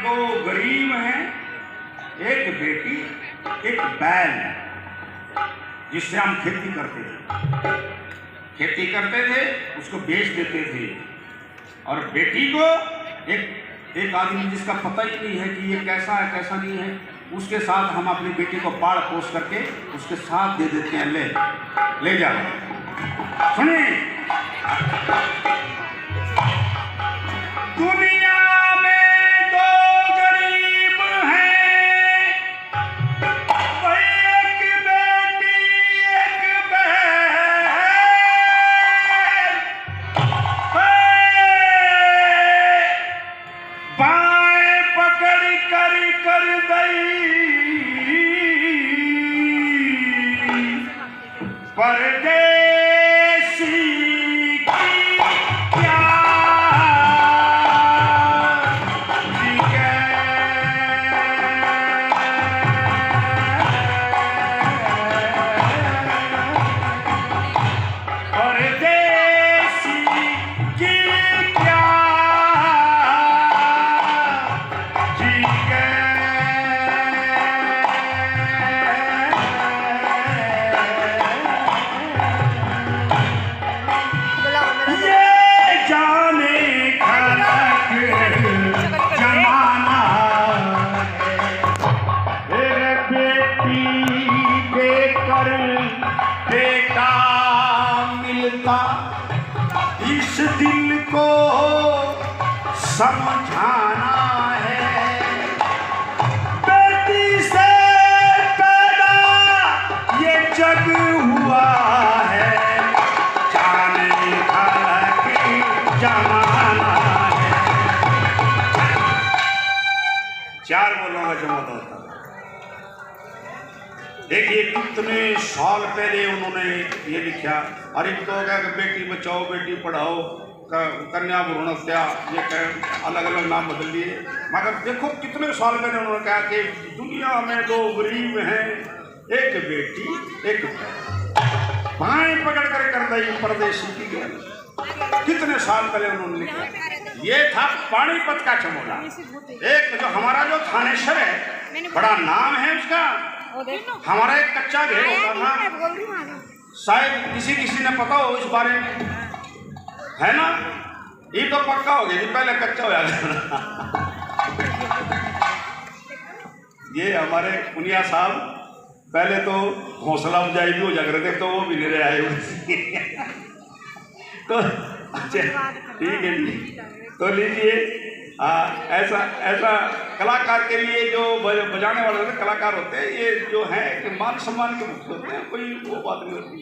दो गरीब हैं, एक बेटी एक बैल, जिससे हम खेती करते थे, उसको बेच देते थे। और बेटी को एक आदमी जिसका पता ही नहीं है कि ये कैसा है कैसा नहीं है, उसके साथ हम अपनी बेटी को पाल पोस करके उसके साथ दे देते हैं, ले जाओ। सुनिए, दुनिया में दो गरीब हैं, एक बेटी एक बैल, बाएं पकड़ कर दई परदेसी की क्या परदेसी की क्या जी बेटा मिलता इस दिल को समझाना है, बेटी से पैदा ये जग हुआ है, जाने खलक जमाना है। चार बोलों का जमा होता है। देखिए कितने साल पहले उन्होंने ये लिखा, अरे तो क्या कि बेटी बचाओ बेटी पढ़ाओ, कन्या भ्रूण हत्या, ये अलग अलग नाम बदल दिए, मगर देखो कितने साल पहले उन्होंने कहा कि दुनिया में दो गरीब हैं, एक बेटी एक बैल, बाएं पकड़ कर दई परदेसी की गैल। कितने साल पहले उन्होंने लिखा। ये था पानीपत का चमोला। एक जो हमारा जो थानेश्वर है, बड़ा नाम है उसका। हमारा एक कच्चा घर होता था, शायद किसी ने पता हो इस बारे में, है ना? ये तो पक्का हो गया जी, पहले कच्चा हो जाता। ये हमारे पुनिया साहब पहले तो हौसला अफजाई भी हो जा रहे थे, तो वो भी ले रहे आए तो अच्छा ठीक है जी। तो लीजिए, ऐसा कलाकार के लिए जो बजाने वाले होते हैं, कलाकार होते हैं, ये जो है कि मान सम्मान के मुक्त होते हैं, कोई वो बात नहीं होती।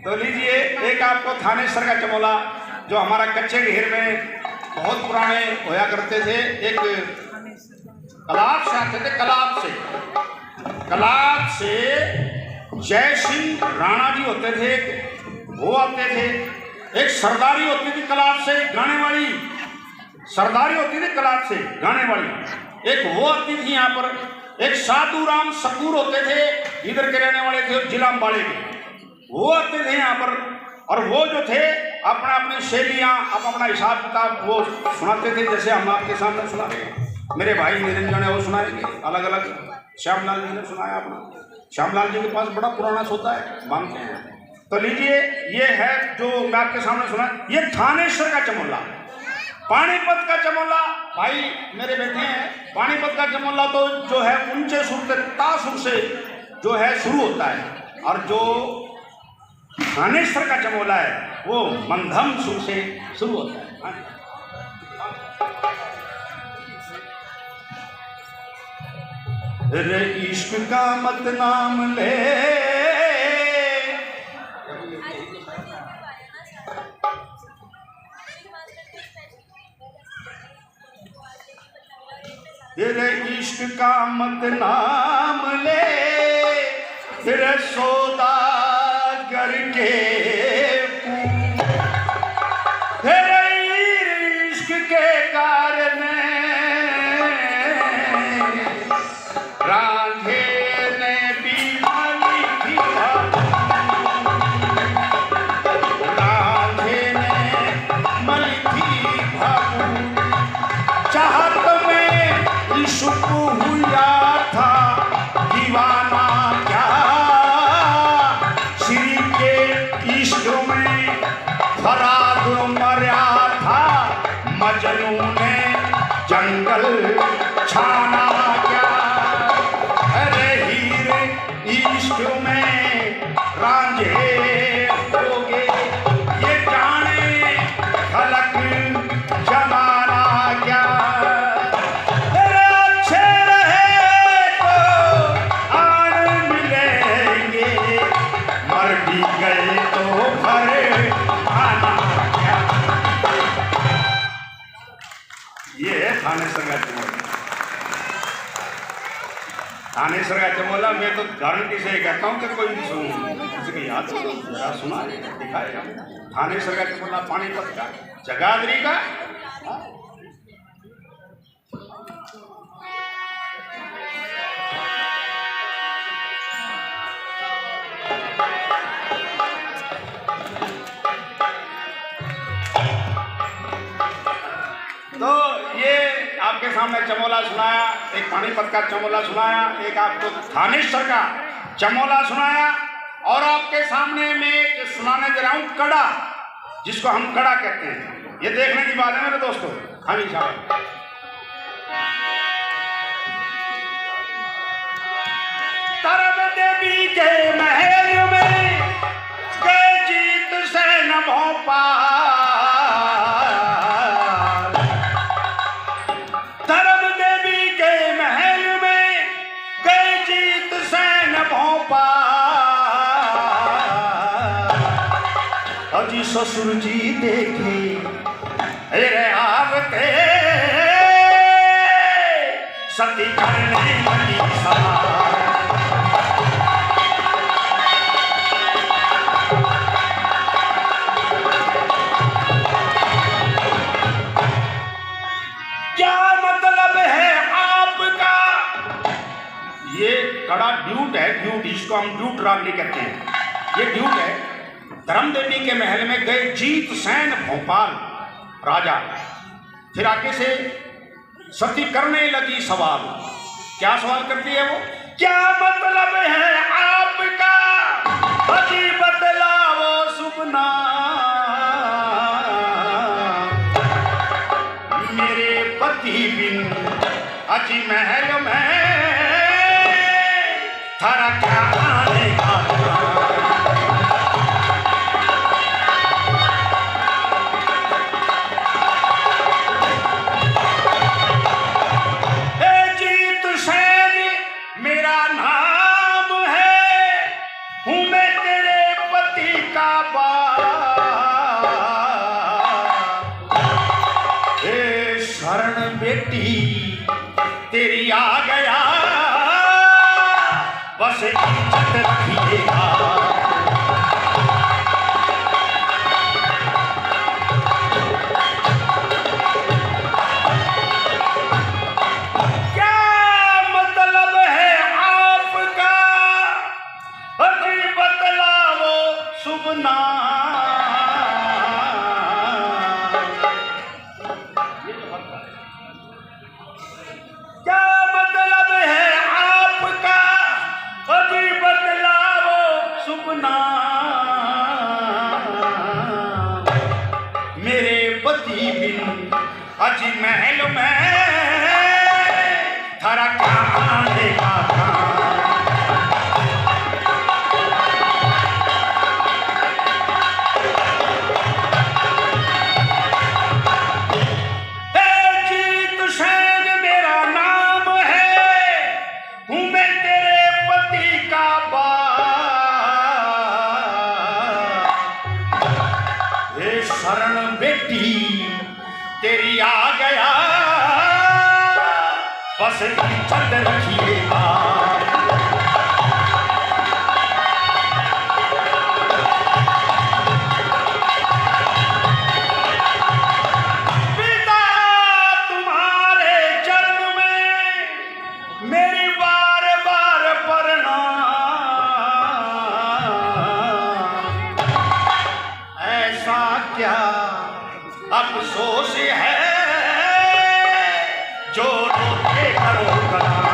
तो लीजिए, एक आपको थानेश्वर का चमोला, जो हमारा कच्चे घेर में बहुत पुराने होया करते थे, एक कलाब से आते थे, कलाब से जय सिंह राणा जी होते थे, वो आते थे। एक सरदारी होती थी कलाब से गाने वाली, एक वो आती थी यहाँ पर। एक साधु राम सकूर होते थे, इधर के रहने वाले थे, जिला अम्बाड़े के, वो आते थे यहाँ पर। और वो जो थे अपनी शैलियाँ, अपना हिसाब किताब वो सुनाते थे, जैसे हम आपके सामने सुना रहे हैं। मेरे भाई निरंजन है, वो सुनाएंगे अलग अलग। श्यामलाल जी ने सुनाया अपना, श्यामलाल जी के पास बड़ा पुराना सोता है, मानते हैं। तो लीजिए, ये है जो मैं आपके सामने सुना, ये थानेश्वर का चमोला। पानीपत का चमोला भाई मेरे बेटे हैं, पानीपत का चमोला तो जो है ऊंचे सुर से, तासुर से जो है शुरू होता है, और जो थानेश्वर का चमोला है वो मंधम सुर से शुरू होता है। रे इश्क का मत नाम ले, तेरे इश्क का मत नाम ले, तेरे सौदागर के तेरे इश्क के कारण रांझे ने भी मली थी, रांझे ने मली थी भागू। चुप हुआ था दीवाना क्या, श्री के इश्क में फराद मरा था, मजनू ने जंगल छाना क्या। अरे हीरे इश्क में रांझे हो गए, ये जाने खलक जमाना क्या। अरे अच्छे रहे तो आन मिलेंगे, मर भी गए तो भरे आना क्या। ये है थानेसर का चमोला। थानेसर का चमोला मैं तो गारंटी से कहता हूँ कि कोई भी किसी को याद हो सुना दिखाएगा। थानेसर का चमोला पानीपत का, जगाधरी का। तो ये आपके सामने चमोला सुनाया, एक पानीपत का चमोला सुनाया, एक आपको थानेसर का चमोला सुनाया, और आपके सामने मैं एक सुनाने दे रहा हूँ कड़ा, जिसको हम कड़ा कहते हैं। ये देखने की बात है मेरे दोस्तों। हाँ जी साहब। तरब देवी के महल में गए जीत से न भोपाल, तरब देवी के महल में गए जीत से न भोपाल, अजी ससुर जी देखे अरे आवते सती करने लगी सवार। क्या मतलब है आपका, ये कड़ा ड्यूट है, ड्यूट, इसको हम ड्यूट रागनी कहते हैं। ये ड्यूट है। धर्म देवी के महल में गए जीत सैन भोपाल राजा, फिर आगे से सती करने लगी सवाल। क्या सवाल करती है वो, क्या मतलब है आपका, अजी बतलाओ सुपना, मेरे पति बिन अजी महल में थारा क्या आने का। शरण बेटी तेरी आ गया, बस इज्जत रखिएगा। क्या मतलब है आपका, अजी बतलाओ सुबना, क्या मतलब है आपका, अभी बतलाओ सुपना, मेरे पति बिन अजी महल में थारा क्या आने का था। शरण बेटी तेरी आ गया, बस इज्जत रखिएगा। पिता तुम्हारे चरण में मेरी बार बार प्रणाम, ऐसा क्या अफसोस है जो ये करो करा